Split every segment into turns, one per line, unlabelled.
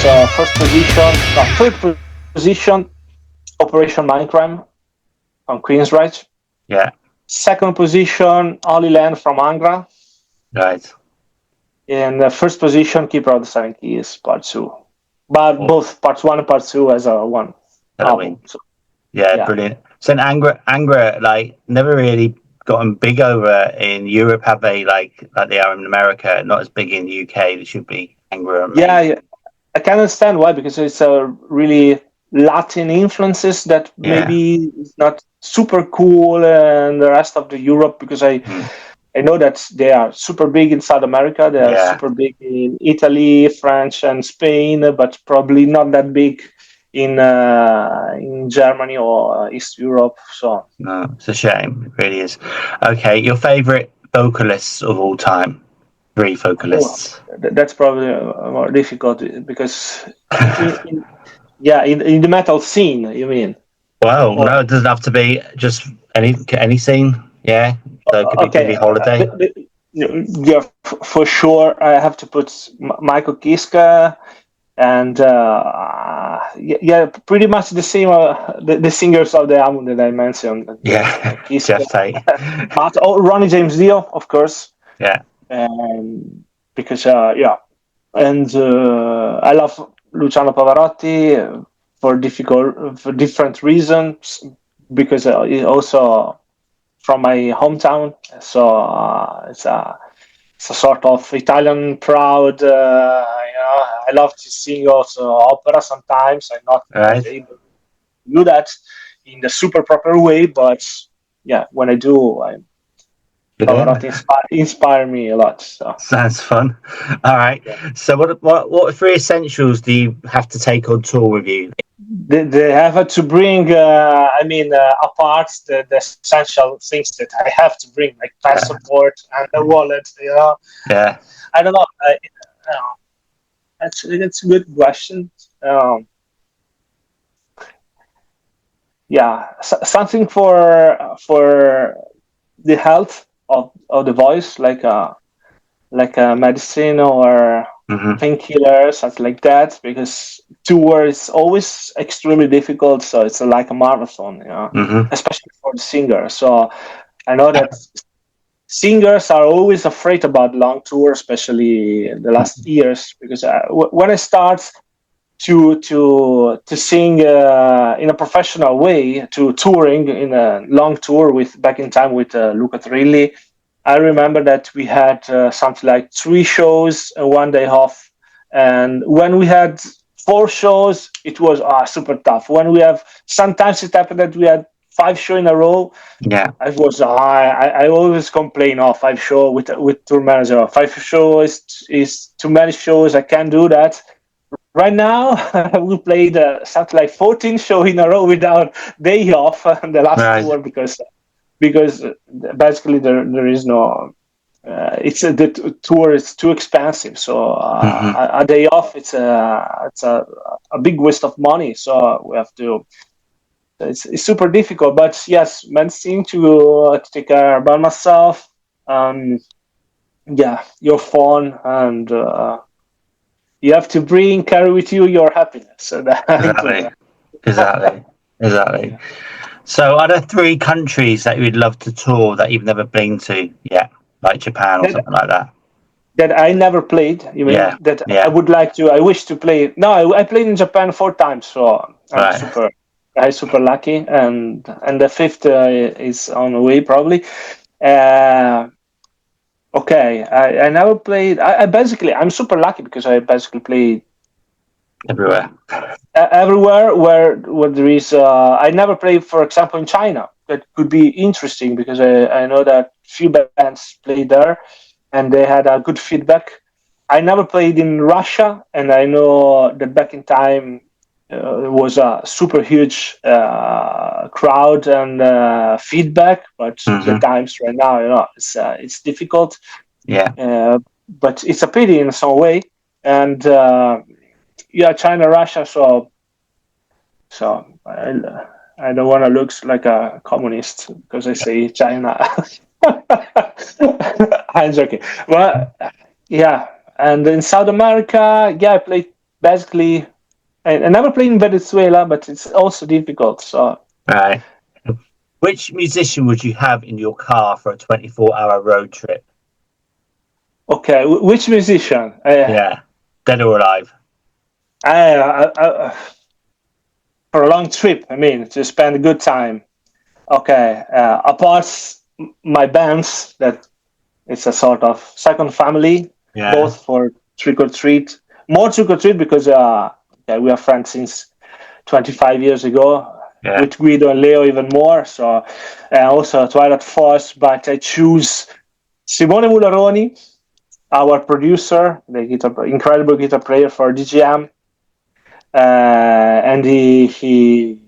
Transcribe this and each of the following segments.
So third position, Operation Mindcrime from Queensrÿche.
Yeah.
Second position, Holy Land from Angra.
Right.
In the first position, Keeper of the Seven Keys, Part 2. But both Parts 1 and Part 2 as a one album. So,
yeah, brilliant. So Angra, like, never really gotten big over in Europe, have they? Like they are in America, not as big in the UK. They should be. Angra.
Yeah, I can understand why, because it's a really Latin influences that maybe is not super cool in the rest of the Europe, because I know that they are super big in South America, they are super big in Italy, France and Spain, but probably not that big in Germany or East Europe. So
no, it's a shame, it really is. Okay, your favorite vocalists of all time? 3 vocalists.
That's probably more difficult, because in the metal scene, you mean?
Well, no, it doesn't have to be just any scene. Yeah, so it could be Holiday.
Yeah, for sure. I have to put Michael Kiske, and pretty much the same. The singers of the album that I mentioned.
Yeah,
Kiske,
Jeff Tate.
but Ronnie James Dio, of course.
Yeah,
because and I love Luciano Pavarotti for different reasons, because he also from my hometown, so it's a sort of Italian proud. I love to sing also opera sometimes. I'm not able to do that in the super proper way, but when I do, Pavarotti inspire me a lot. So.
Sounds fun. All right. Yeah. So what 3 essentials do you have to take on tour with you?
They have to bring, apart the essential things that I have to bring, like passport and the wallet.
Yeah.
I don't know. That's a good question. Something for the health of the voice, like a medicine or painkillers, something like that, because tour is always extremely difficult, so it's like a marathon, especially for the singer. So I know that singers are always afraid about long tour, especially in the last years, because when I start to sing in a professional way, to touring in a long tour back in time with Luca Trilli, I remember that we had something like 3 shows and 1 day off. And when we had 4 shows, it was super tough. Sometimes it happened that we had 5 shows in a row.
Yeah,
I always complain 5 shows with tour manager. 5 shows is too many shows. I can't do that. Right now, we played something like 14 shows in a row without day off on the last tour, because basically there is no the tour is too expensive, so a day off it's a big waste of money, so we have to, it's super difficult. But yes, managing to take care about myself, your phone, and you have to carry with you your happiness.
Exactly. So are there 3 countries that you'd love to tour that you've never been to yet, like Japan or something like that?
That I never played, you mean? I would like to, I wish to play. No, I played in Japan 4 times, so I'm super lucky, and the 5th is on the way probably. I never played. I'm super lucky, because I basically played
everywhere
where there is. I never played, for example, in China. That could be interesting, because I know that few bands played there, and they had a good feedback. I never played in Russia, and I know that back in time it was a super huge crowd and feedback. But the times right now, it's difficult.
Yeah.
But it's a pity in some way, and China, Russia. So I don't want to look like a communist because I say China. I'm joking. Well, and in South America, I played basically, I never played in Venezuela, but it's also difficult. So,
Right. Which musician would you have in your car for a 24-hour road trip?
okay, which musician?
Yeah, dead or alive.
For a long trip, I mean, to spend a good time. Okay, apart my bands, that it's a sort of second family,
Yeah.
both for Trick or Treat. More Trick or Treat because we are friends since 25 years ago.
Yeah.
With Guido and Leo even more. So also Twilight Force, but I choose Simone Mularoni, our producer, the incredible guitar player for DGM, and he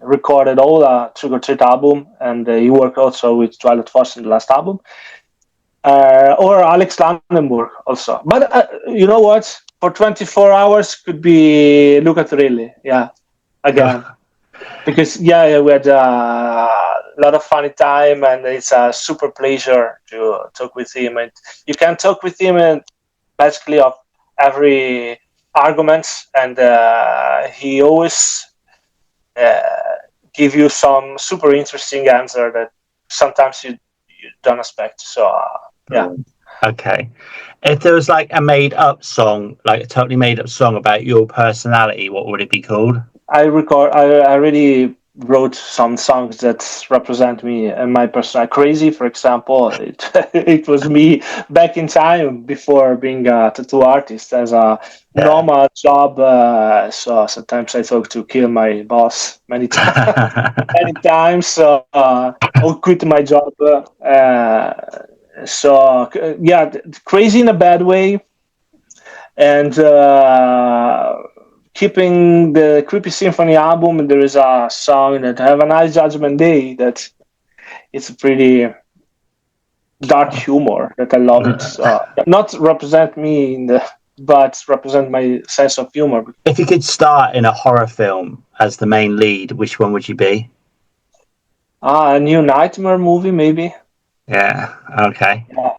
recorded all the Trick or Treat album, and he worked also with Twilight Force in the last album. Or Alex Landenburg also. But you know what? For 24 hours could be Luca Turilli. Yeah, again. Because we had a lot of funny time, and it's a super pleasure to talk with him. And you can talk with him and basically of every argument, and he always give you some super interesting answer that sometimes you don't expect. So yeah.
Okay. If there was like a made-up song, like a totally made-up song about your personality, what would it be called?
I already wrote some songs that represent me and my personality. Crazy, for example, it was me back in time before being a tattoo artist as a normal job. So sometimes I thought to kill my boss many times. So I'll quit my job. Crazy in a bad way, and keeping the Creepy Symphony album, there is a song that Have a Nice Judgment Day that it's a pretty dark humor that I love it. Not represent me but represent my sense of humor.
If you could star in a horror film as the main lead, which one would you be?
A new Nightmare movie, maybe.
Yeah. Okay.
Yeah.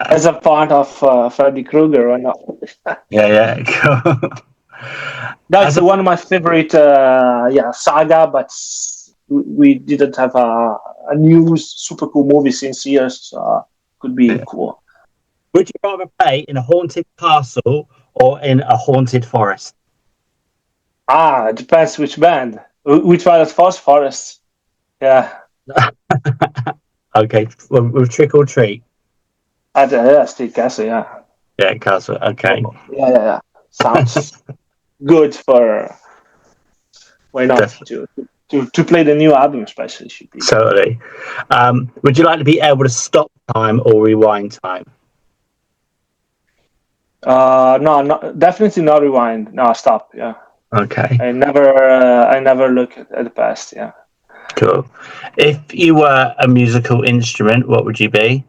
As a part of Freddy Krueger, or not?
Yeah. Cool.
That's one of my favorite saga, but we didn't have a new super cool movie since years. Could be cool.
Would you rather play in a haunted castle or in a haunted forest?
It depends which band. Which one is Forest? Yeah.
Okay, with Trick or Treat.
Street Castle, yeah.
Yeah, castle. Okay.
Yeah. Sounds good for. Why not to play the new album, especially should be.
Totally. Would you like to be able to stop time or rewind time?
No, definitely not rewind. No, stop. Yeah.
Okay.
I never look at the past. Yeah.
Cool. If you were a musical instrument, what would you be?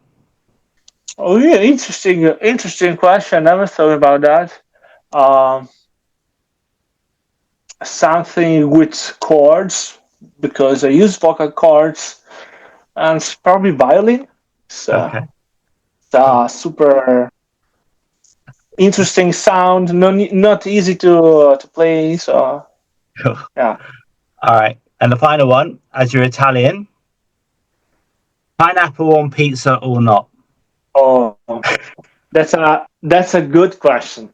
Oh yeah, interesting question. I never thought about that. Something with chords, because I use vocal chords, and probably violin. So it's super interesting sound. Not easy to play. So yeah.
All right, and the final one, as you're Italian, pineapple on pizza or not?
Oh, that's a good question.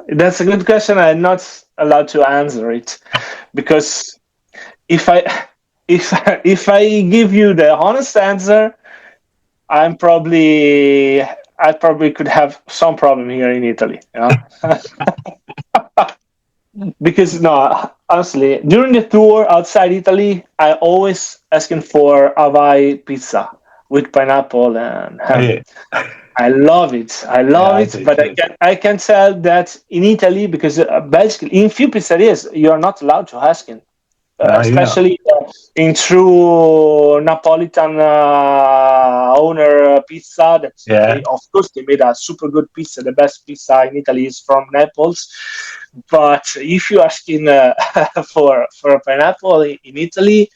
That's a good question. I'm not allowed to answer it because if I give you the honest answer, I probably could have some problem here in Italy. You know? Because no, honestly, during the tour outside Italy, I always asking for Hawaii pizza with pineapple and ham. Yeah. I love it. But I can tell that in Italy, because basically in few pizzerias you're not allowed to ask it. Especially in true Napolitan owner pizza. Of course, they made a super good pizza. The best pizza in Italy is from Naples. But if you're asking for a pineapple in Italy,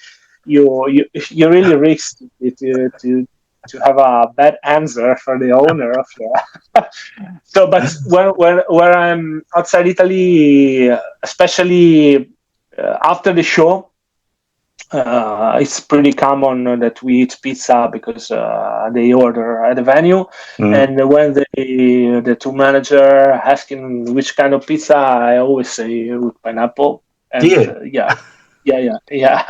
you really risk to to have a bad answer for the owner of the. So, but when I'm outside Italy, especially after the show, it's pretty common that we eat pizza because they order at the venue. And when the tour manager asking which kind of pizza, I always say with pineapple. And
Do you?
yeah.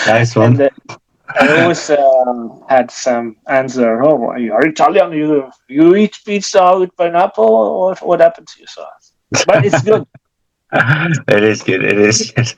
Nice one.
And I always had some answer. Oh, you are Italian. You eat pizza with pineapple. What happened to you? So, but it's good.
It is good. It is good.